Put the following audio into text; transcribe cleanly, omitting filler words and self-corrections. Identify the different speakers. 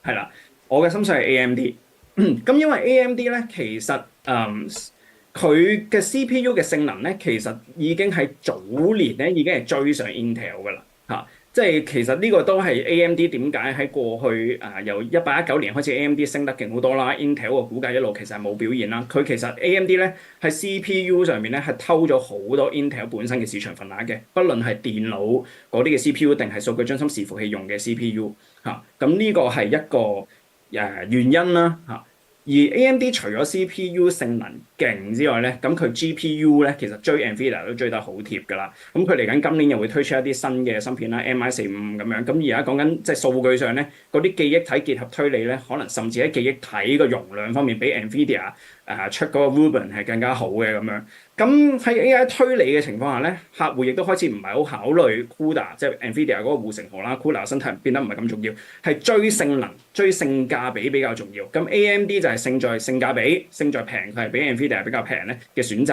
Speaker 1: 係啦，我嘅心水係 AMD。咁因為 AMD 咧，其實佢嘅 CPU 嘅性能咧，其實已經喺早年咧已經係追上 Intel 噶啦嚇。即係其實呢個都係 AMD 點解喺過去由1819年開始 AMD 升得勁好多啦，Intel 個股價一路其實係冇表現啦。佢其實 AMD 咧喺 CPU 上面咧係偷咗好多 Intel 本身嘅市場份額嘅，不論係電腦嗰啲嘅 CPU 定係數據中心伺服器用嘅 CPU。嚇，咁呢個係一個原因啦嚇。而 AMD 除咗 CPU 性能勁之外咧，咁佢 GPU 咧其實追 NVIDIA 都追得好貼㗎啦。咁佢嚟緊今年又會推出一啲新嘅芯片啦，MI45咁樣。咁而家講緊即係數據上咧，嗰啲記憶體結合推理咧，可能甚至喺記憶體個容量方面比 NVIDIA 出嗰個 Rubin 係更加好嘅咁樣。咁喺 AI 推理嘅情況下咧，客戶亦都開始唔係好考慮 CUDA，即係 NVIDIA 嗰個護城河啦，CUDA 生態變得唔係咁重要，係追性能、追性價比比較重要。咁 AMD 就係勝在性價比，勝在平，佢係比 NVIDIA 比較平咧嘅選擇。